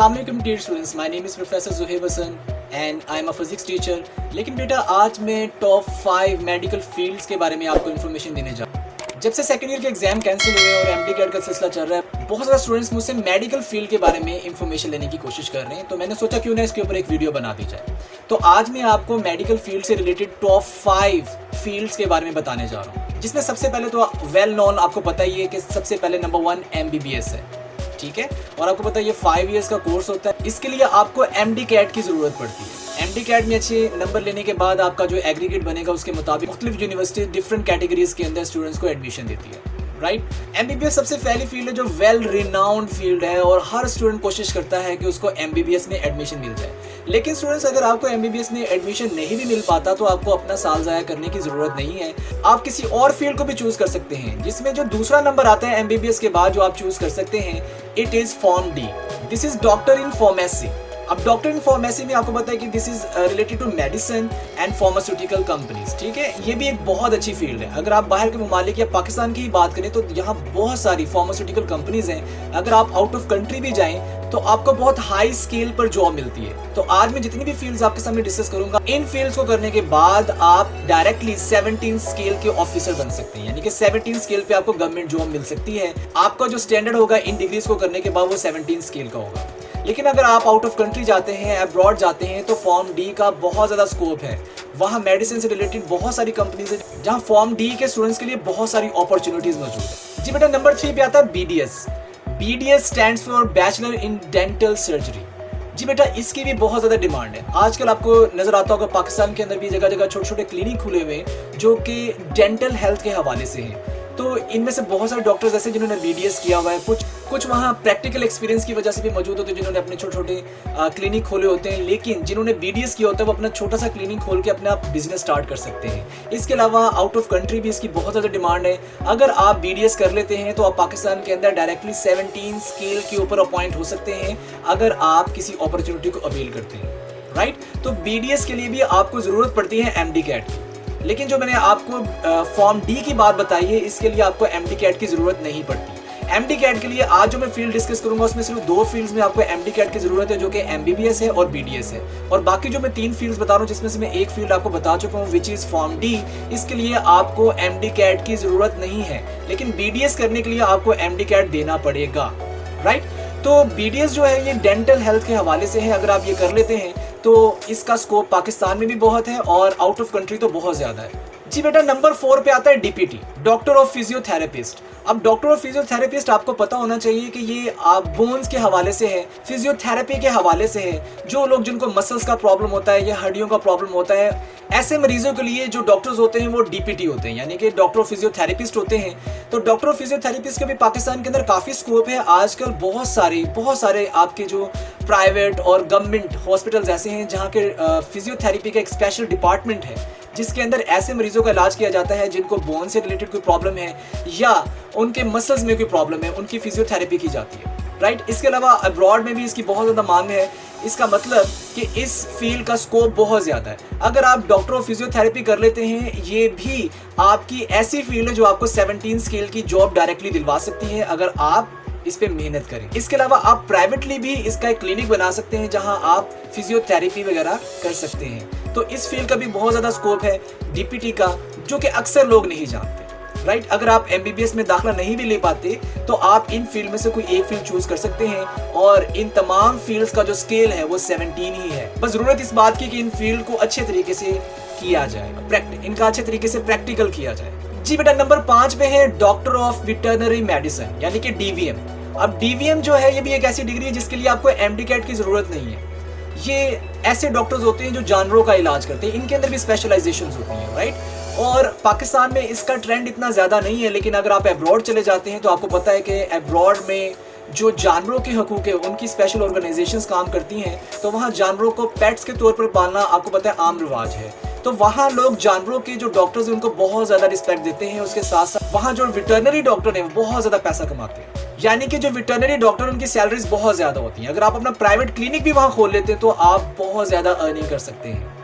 अस्सलाम वालेकुम dear students, my name is professor Zuhaib Hasan and I am a physics teacher. लेकिन बेटा आज मैं टॉप 5 मेडिकल फील्ड्स के बारे में आपको इन्फॉर्मेशन देने जा रहा हूँ। जब से सेकेंड ईयर के एग्जाम कैंसिल हुए और एमडी कैट का सिलसिला चल रहा है, बहुत ज़्यादा स्टूडेंट्स मुझसे मेडिकल फील्ड के बारे में इन्फॉर्मेशन लेने की कोशिश कर रहे हैं, तो मैंने सोचा क्यों ना इसके ऊपर एक वीडियो बना दी जाए। तो आज मैं आपको मेडिकल फील्ड से रिलेटेड टॉप 5 फील्ड्स के बारे में बताने जा रहा हूँ, जिसमें सबसे पहले तो वेल नोन आपको पता ही है कि सबसे पहले नंबर 1 MBBS है, ठीक है। और आपको पता है ये 5 इयर्स का कोर्स होता है। इसके लिए आपको MD कैट की ज़रूरत पड़ती है। MD कैट में अच्छे नंबर लेने के बाद आपका जो एग्रीगेट बनेगा उसके मुताबिक मुख्तलिफ यूनिवर्सिटी डिफरेंट कैटेगरीज के अंदर स्टूडेंट्स को एडमिशन देती है, राइट। MBBS सबसे पहली फील्ड है जो वेल रिनाउंड फील्ड है और हर स्टूडेंट कोशिश करता है कि उसको MBBS में एडमिशन मिल जाए। लेकिन स्टूडेंट्स, अगर आपको MBBS में एडमिशन नहीं भी मिल पाता तो आपको अपना साल ज़ाया करने की ज़रूरत नहीं है। आप किसी और फील्ड को भी चूज़ कर सकते हैं, जिसमें जो दूसरा नंबर आता है MBBS के बाद जो आप चूज़ कर सकते हैं, it is form D। This is doctor in pharmacy. अब डॉक्टर इन फार्मेसी में आपको पता है कि this is related to medicine and pharmaceutical companies, ठीक है। ये भी एक बहुत अच्छी फील्ड है। अगर आप बाहर के ममालिक या पाकिस्तान की ही बात करें तो यहाँ बहुत सारी फार्मास्यूटिकल कंपनीज हैं। अगर आप आउट ऑफ कंट्री भी जाएं तो आपको बहुत हाई स्केल पर जॉब मिलती है। तो आज मैं जितनी भी फील्ड्स आपके सामने डिस्कस करूंगा, इन फील्ड्स को करने के बाद आप डायरेक्टली 17 स्केल के ऑफिसर बन सकते हैं, यानी कि 17 स्केल पे आपको गवर्नमेंट जॉब मिल सकती है। आपका जो स्टैंडर्ड होगा इन डिग्रीज को करने के बाद वो 17 स्केल का होगा। लेकिन अगर आप आउट ऑफ कंट्री जाते हैं, अब्रॉड जाते हैं, तो फॉर्म D का बहुत ज़्यादा स्कोप है। वहाँ मेडिसिन से रिलेटेड बहुत सारी कंपनीज है जहाँ फॉर्म D के स्टूडेंट्स के लिए बहुत सारी अपॉर्चुनिटीज मौजूद है। जी बेटा, नंबर 3 पे आता है BDS। BDS stands for bachelor in dental surgery. जी बेटा, इसकी भी बहुत ज़्यादा डिमांड है। आजकल आपको नज़र आता होगा पाकिस्तान के अंदर भी जगह जगह छोटे छोटे क्लिनिक खुले हुए हैं जो कि डेंटल हेल्थ के हवाले से हैं। तो इनमें से बहुत सारे डॉक्टर्स ऐसे जिन्होंने BDS किया हुआ है, कुछ वहाँ प्रैक्टिकल एक्सपीरियंस की वजह से भी मौजूद होते हैं, जिन्होंने अपने छोटे छोटे क्लिनिक खोले होते हैं। लेकिन जिन्होंने BDS किया होता है वो अपना छोटा सा क्लिनिक खोल के अपना बिजनेस स्टार्ट कर सकते हैं। इसके अलावा आउट ऑफ कंट्री भी इसकी बहुत ज़्यादा डिमांड है। अगर आप BDS कर लेते हैं तो आप पाकिस्तान के अंदर डायरेक्टली 17 स्केल के ऊपर अपॉइंट हो सकते हैं, अगर आप किसी अपॉर्चुनिटी को अवेल करते हैं, राइट। तो BDS के लिए भी आपको ज़रूरत पड़ती है MD कैट की। लेकिन जो मैंने आपको फॉर्म D की बात बताई है, इसके लिए आपको MD कैट की ज़रूरत नहीं पड़ती। MD कैट के लिए आज जो मैं फील्ड डिस्कस करूंगा उसमें सिर्फ 2 फील्ड्स में आपको MD कैट की ज़रूरत है, जो कि MBBS है और BDS है। और बाकी जो मैं 3 फील्ड्स बता रहा हूँ, जिसमें से मैं एक फील्ड आपको बता चुका हूँ विच इज़ फॉर्म D, इसके लिए आपको MD कैट की ज़रूरत नहीं है। लेकिन BDS करने के लिए आपको MD कैट देना पड़ेगा, राइट। तो BDS जो है ये डेंटल हेल्थ के हवाले से है। अगर आप ये कर लेते हैं तो इसका स्कोप पाकिस्तान में भी बहुत है और आउट ऑफ कंट्री तो बहुत ज़्यादा है। जी बेटा, नंबर 4 पे आता है DPT, डॉक्टर ऑफ फिजियोथेरेपिस्ट। अब डॉक्टर ऑफ फिजियोथेरेपिस्ट आपको पता होना चाहिए कि ये बोन्स के हवाले से है, फिजियोथेरेपी के हवाले से है। जो लोग जिनको मसल्स का प्रॉब्लम होता है या हड्डियों का प्रॉब्लम होता है, ऐसे मरीजों के लिए जो डॉक्टर्स होते हैं वो DPT होते हैं, यानी कि डॉक्टर ऑफ फिजियोथेरेपिस्ट होते हैं। तो डॉक्टर ऑफ फिजियोथेरेपिस्ट का भी पाकिस्तान के अंदर काफ़ी स्कोप है। आजकल बहुत सारे आपके जो प्राइवेट और गवर्नमेंट हॉस्पिटल्स ऐसे हैं जहाँ के फिजियोथेरेपी का एक स्पेशल डिपार्टमेंट है, जिसके अंदर ऐसे मरीजों का इलाज किया जाता है जिनको बोन से रिलेटेड कोई प्रॉब्लम है या उनके मसल्स में कोई प्रॉब्लम है, उनकी फिजियोथेरेपी की जाती है, राइट। इसके अलावा अब्रॉड में भी इसकी बहुत ज़्यादा मांग है। इसका मतलब कि इस फील्ड का स्कोप बहुत ज़्यादा है। अगर आप डॉक्टर ऑफ फिजियोथेरेपी कर लेते हैं, ये भी आपकी ऐसी फील्ड है जो आपको 17 स्केल की जॉब डायरेक्टली दिलवा सकती है अगर आप इस पे मेहनत करें। इसके अलावा आप प्राइवेटली भी इसका एक क्लिनिक बना सकते हैं जहां आप फिजियोथेरेपी वगैरह कर सकते हैं। तो इस फील्ड का भी बहुत ज़्यादा स्कोप है DPT का, जो कि अक्सर लोग नहीं जानते, राइट। अगर आप MBBS में दाखिला नहीं भी ले पाते तो आप इन फील्ड में से कोई एक फील्ड चूज कर सकते हैं और इन तमाम फील्ड्स का जो स्केल है वो 17 ही है। बस ज़रूरत इस बात की कि इन फील्ड को अच्छे तरीके से किया जाए, इनका अच्छे तरीके से प्रैक्टिकल किया जाए। जी बेटा, नंबर 5 पे है डॉक्टर ऑफ वेटरनरी मेडिसिन, यानी कि DVM। अब DVM जो है ये भी एक ऐसी डिग्री है जिसके लिए आपको MD कैट की ज़रूरत नहीं है। ये ऐसे डॉक्टर्स होते हैं जो जानवरों का इलाज करते हैं, इनके अंदर भी स्पेशलाइजेशंस होती हैं, राइट। और पाकिस्तान में इसका ट्रेंड इतना ज़्यादा नहीं है, लेकिन अगर आप अब्रॉड चले जाते हैं तो आपको पता है कि अब्रॉड में जो जानवरों के हकूक़ है उनकी स्पेशल ऑर्गेनाइजेशंस काम करती हैं। तो वहाँ जानवरों को पेट्स के तौर पर पालना आपको पता है आम रिवाज है। तो वहाँ लोग जानवरों के जो डॉक्टर्स हैं उनको बहुत ज़्यादा रिस्पेक्ट देते हैं। उसके साथ साथ वहाँ जो वेटरनरी डॉक्टर हैं वो बहुत ज़्यादा पैसा कमाते हैं, यानी कि जो वेटरनरी डॉक्टर उनकी सैलरीज बहुत ज़्यादा होती हैं। अगर आप अपना प्राइवेट क्लिनिक भी वहाँ खोल लेते हैं तो आप बहुत ज़्यादा अर्निंग कर सकते हैं।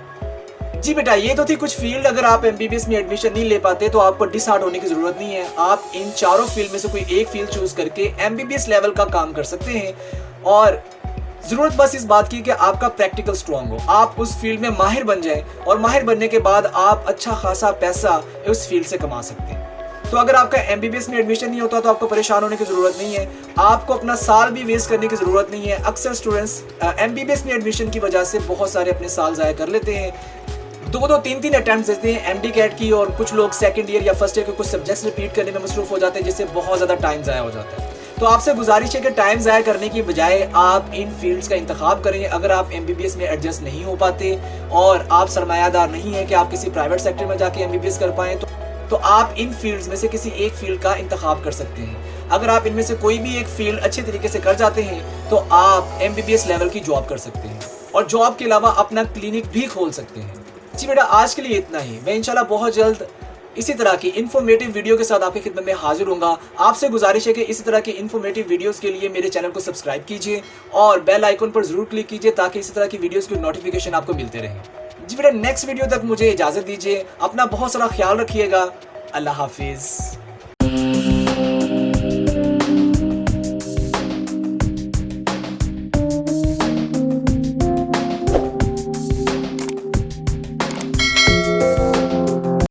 जी बेटा, ये तो थी कुछ फील्ड। अगर आप MBBS में एडमिशन नहीं ले पाते तो आपको डिसहार्ट होने की ज़रूरत नहीं है। आप इन चारों फील्ड में से कोई एक फील्ड चूज़ करके MBBS लेवल का काम कर सकते हैं और ज़रूरत बस इस बात की कि आपका प्रैक्टिकल स्ट्रॉन्ग हो, आप उस फील्ड में माहिर बन जाएं और माहिर बनने के बाद आप अच्छा खासा पैसा उस फील्ड से कमा सकते हैं। तो अगर आपका MBBS में एडमिशन नहीं होता तो आपको परेशान होने की ज़रूरत नहीं है, आपको अपना साल भी वेस्ट करने की ज़रूरत नहीं है। अक्सर स्टूडेंट्स MBBS में एडमिशन की वजह से बहुत सारे अपने साल ज़ाया कर लेते हैं, 2-2, 3-3 अटैम्प्ट देते हैं MD कैट की, और कुछ लोग सेकंड ईयर या फर्स्ट ईयर के कुछ सब्जेक्ट्स रिपीट करने में मसरूफ़ हो जाते हैं, जिससे बहुत ज़्यादा टाइम ज़ाया हो जाता है। तो आपसे गुजारिश है कि टाइम ज़ाया करने की बजाय आप इन फील्ड्स का इंतखाब करें। अगर आप MBBS में एडजस्ट नहीं हो पाते और आप सरमायादार नहीं है कि आप किसी प्राइवेट सेक्टर में जाके MBBS कर पाएँ, तो आप इन फील्ड्स में से किसी एक फील्ड का इंतखाब कर सकते हैं। अगर आप इनमें से कोई भी एक फील्ड अच्छे तरीके से कर जाते हैं तो आप MBBS लेवल की जॉब कर सकते हैं और जॉब के अलावा अपना क्लिनिक भी खोल सकते हैं। जी बेटा, आज के लिए इतना ही। मैं इंशाल्लाह बहुत जल्द इसी तरह की इन्फॉर्मेटिव वीडियो के साथ आपकी खिदमत में हाजिर होऊंगा। आपसे गुजारिश है कि इसी तरह की इन्फॉर्मेटिव वीडियोस के लिए मेरे चैनल को सब्सक्राइब कीजिए और बेल आइकन पर जरूर क्लिक कीजिए ताकि इसी तरह की वीडियोस की नोटिफिकेशन आपको मिलते रहें। जी बेटा, नेक्स्ट वीडियो तक मुझे इजाज़त दीजिए। अपना बहुत सारा ख्याल रखिएगा। अल्लाह हाफिज़।